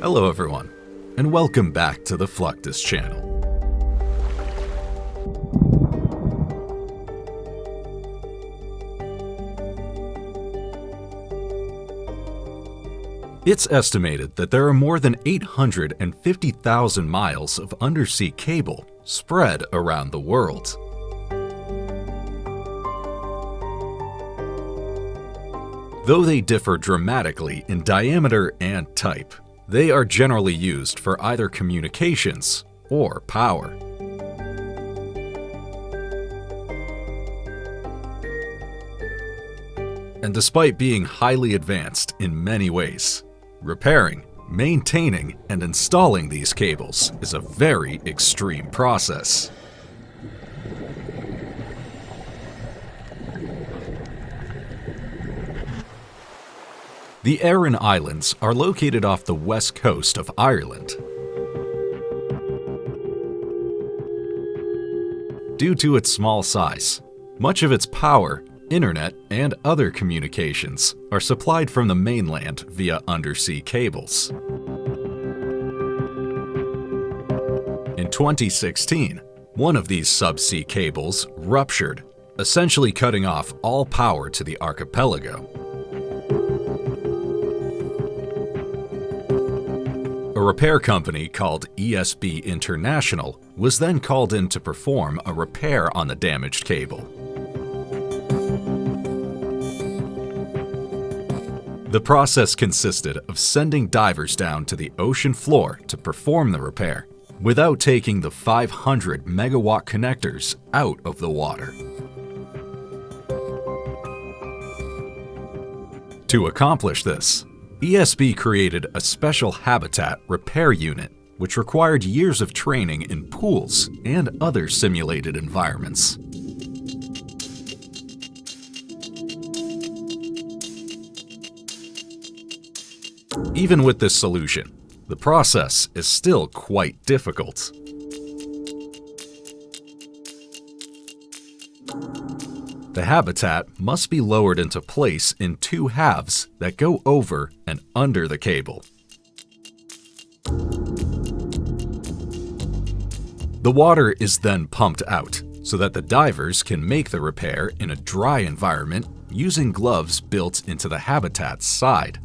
Hello everyone, and welcome back to the Fluctus channel. It's estimated that there are more than 850,000 miles of undersea cable spread around the world. Though they differ dramatically in diameter and type, they are generally used for either communications or power. And despite being highly advanced in many ways, repairing, maintaining, and installing these cables is a very extreme process. The Aran Islands are located off the west coast of Ireland. Due to its small size, much of its power, internet, and other communications are supplied from the mainland via undersea cables. In 2016, one of these subsea cables ruptured, essentially cutting off all power to the archipelago. A repair company called ESB International was then called in to perform a repair on the damaged cable. The process consisted of sending divers down to the ocean floor to perform the repair, without taking the 500 megawatt connectors out of the water. To accomplish this, ESB created a special habitat repair unit, which required years of training in pools and other simulated environments. Even with this solution, the process is still quite difficult. The habitat must be lowered into place in two halves that go over and under the cable. The water is then pumped out so that the divers can make the repair in a dry environment using gloves built into the habitat's side.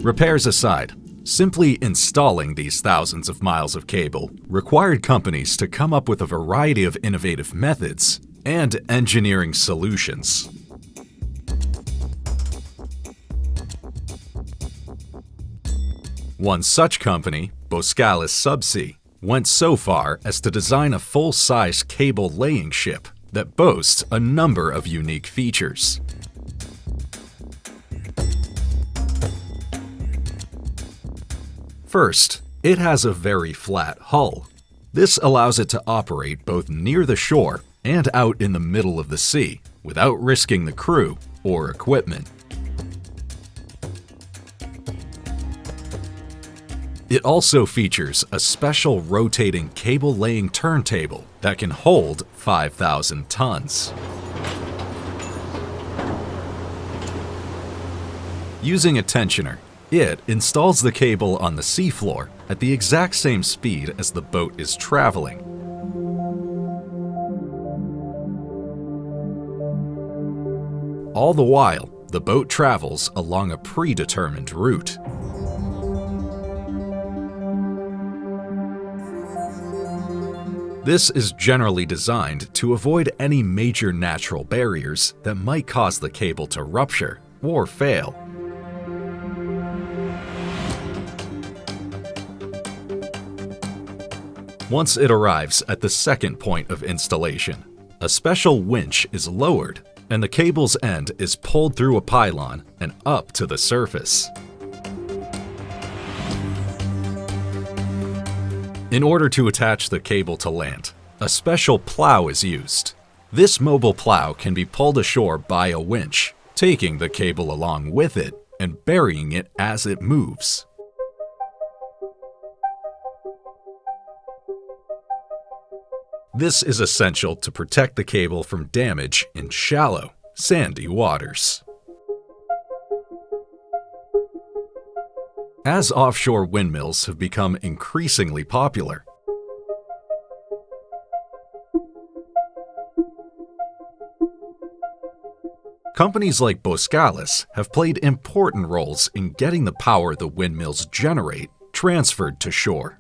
Repairs aside, simply installing these thousands of miles of cable required companies to come up with a variety of innovative methods and engineering solutions. One such company, Boskalis Subsea, went so far as to design a full-size cable laying ship that boasts a number of unique features. First, it has a very flat hull. This allows it to operate both near the shore and out in the middle of the sea without risking the crew or equipment. It also features a special rotating cable laying turntable that can hold 5,000 tons. Using a tensioner, it installs the cable on the seafloor at the exact same speed as the boat is traveling. All the while, the boat travels along a predetermined route. This is generally designed to avoid any major natural barriers that might cause the cable to rupture or fail. Once it arrives at the second point of installation, a special winch is lowered and the cable's end is pulled through a pylon and up to the surface. In order to attach the cable to land, a special plow is used. This mobile plow can be pulled ashore by a winch, taking the cable along with it and burying it as it moves. This is essential to protect the cable from damage in shallow sandy waters. As offshore windmills have become increasingly popular, companies like Boskalis have played important roles in getting the power the windmills generate transferred to shore.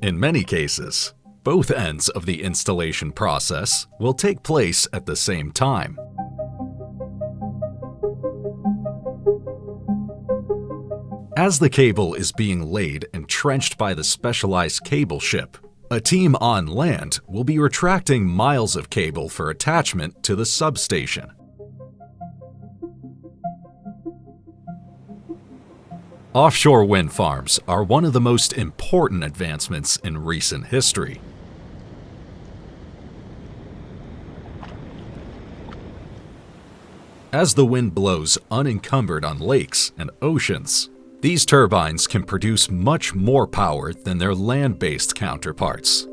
In many cases, both ends of the installation process will take place at the same time. As the cable is being laid and trenched by the specialized cable ship, a team on land will be retracting miles of cable for attachment to the substation. Offshore wind farms are one of the most important advancements in recent history. As the wind blows unencumbered on lakes and oceans, these turbines can produce much more power than their land-based counterparts.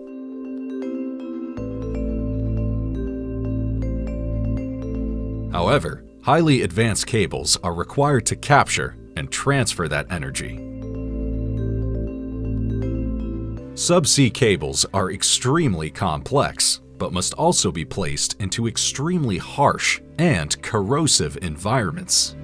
However, highly advanced cables are required to capture and transfer that energy. Subsea cables are extremely complex, but must also be placed into extremely harsh and corrosive environments.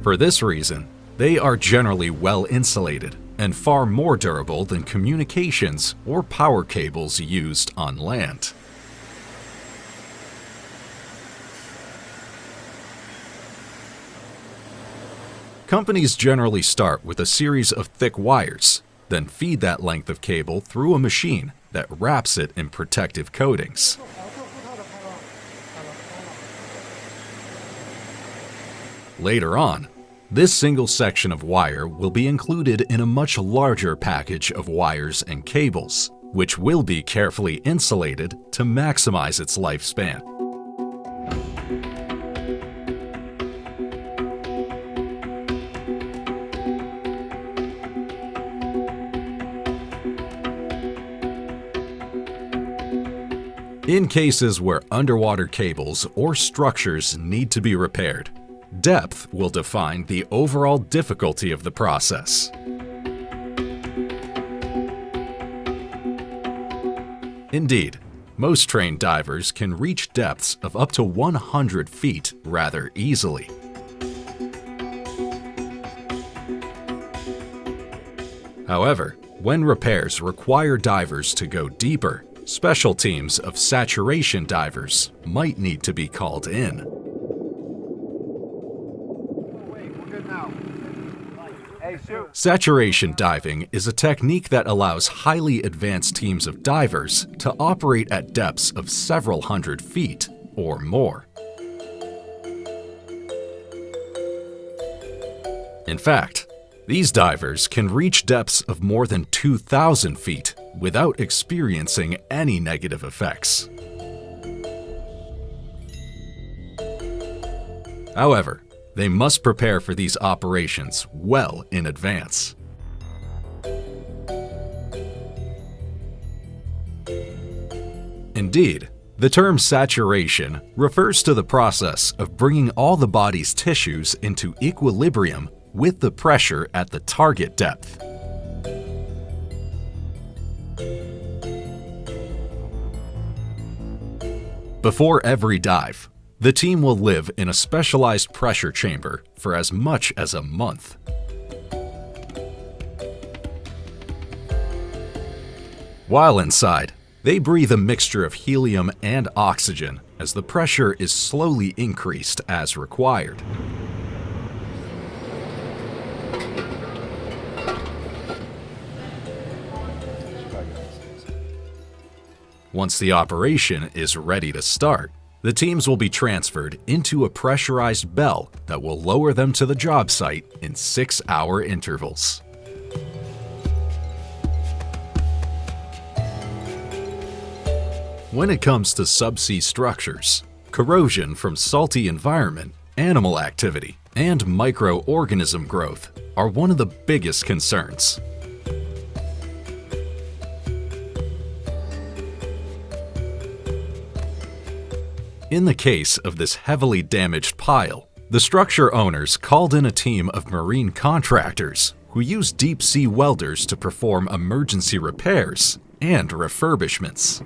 For this reason, they are generally well insulated and far more durable than communications or power cables used on land. Companies generally start with a series of thick wires, then feed that length of cable through a machine that wraps it in protective coatings. Later on, this single section of wire will be included in a much larger package of wires and cables, which will be carefully insulated to maximize its lifespan. In cases where underwater cables or structures need to be repaired, depth will define the overall difficulty of the process. Indeed, most trained divers can reach depths of up to 100 feet rather easily. However, when repairs require divers to go deeper, special teams of saturation divers might need to be called in. Saturation diving is a technique that allows highly advanced teams of divers to operate at depths of several hundred feet or more. In fact, these divers can reach depths of more than 2,000 feet without experiencing any negative effects. However, they must prepare for these operations well in advance. Indeed, the term saturation refers to the process of bringing all the body's tissues into equilibrium with the pressure at the target depth. Before every dive, the team will live in a specialized pressure chamber for as much as a month. While inside, they breathe a mixture of helium and oxygen as the pressure is slowly increased as required. Once the operation is ready to start, the teams will be transferred into a pressurized bell that will lower them to the job site in 6-hour intervals. When it comes to subsea structures, corrosion from salty environment, animal activity, and microorganism growth are one of the biggest concerns. In the case of this heavily damaged pile, the structure owners called in a team of marine contractors who use deep-sea welders to perform emergency repairs and refurbishments.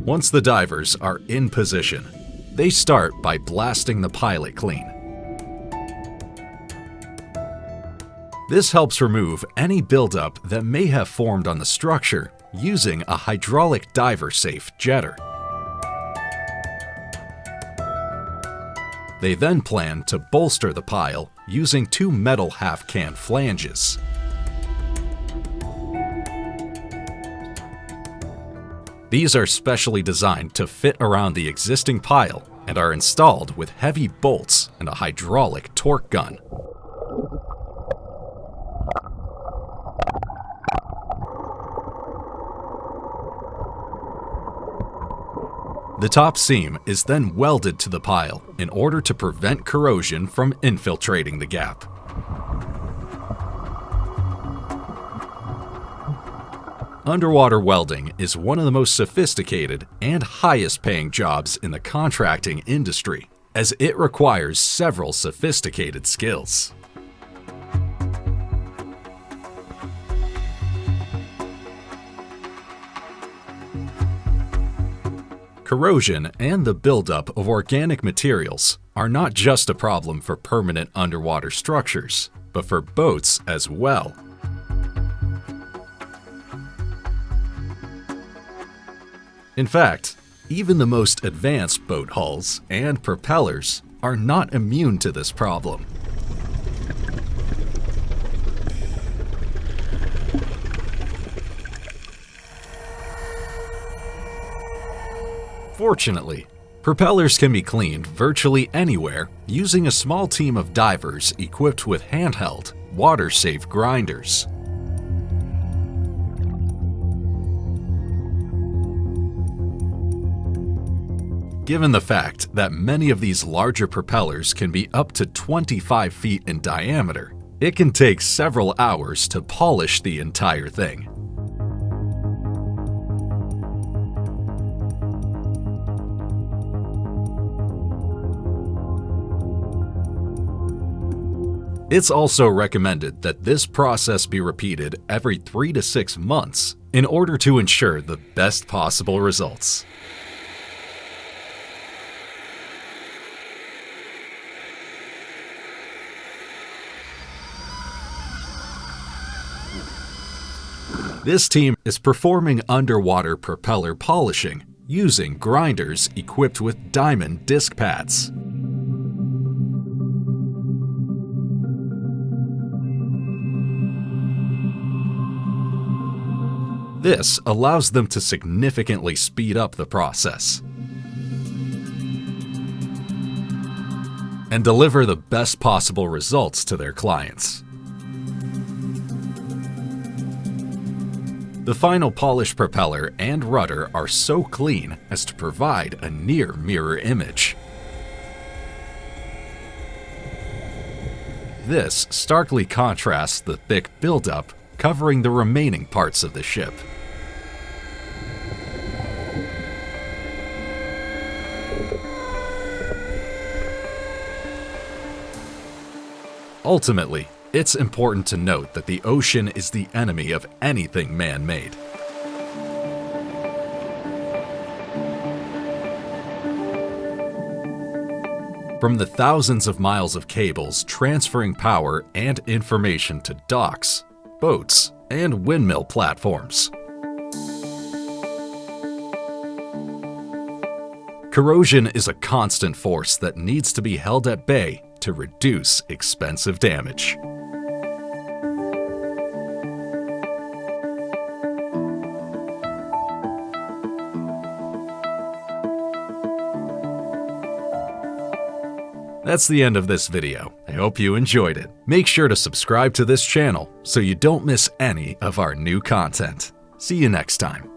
Once the divers are in position, they start by blasting the pilot clean. This helps remove any buildup that may have formed on the structure using a hydraulic diver-safe jetter. They then plan to bolster the pile using two metal half-can flanges. These are specially designed to fit around the existing pile and are installed with heavy bolts and a hydraulic torque gun. The top seam is then welded to the pile in order to prevent corrosion from infiltrating the gap. Underwater welding is one of the most sophisticated and highest-paying jobs in the contracting industry, as it requires several sophisticated skills. Corrosion and the buildup of organic materials are not just a problem for permanent underwater structures, but for boats as well. In fact, even the most advanced boat hulls and propellers are not immune to this problem. Fortunately, propellers can be cleaned virtually anywhere using a small team of divers equipped with handheld, water-safe grinders. Given the fact that many of these larger propellers can be up to 25 feet in diameter, it can take several hours to polish the entire thing. It's also recommended that this process be repeated every 3 to 6 months in order to ensure the best possible results. This team is performing underwater propeller polishing using grinders equipped with diamond disc pads. This allows them to significantly speed up the process and deliver the best possible results to their clients. The final polished propeller and rudder are so clean as to provide a near mirror image. This starkly contrasts the thick buildup covering the remaining parts of the ship. Ultimately, it's important to note that the ocean is the enemy of anything man-made. From the thousands of miles of cables transferring power and information to docks, boats, and windmill platforms. Corrosion is a constant force that needs to be held at bay to reduce expensive damage. That's the end of this video. I hope you enjoyed it. Make sure to subscribe to this channel so you don't miss any of our new content. See you next time.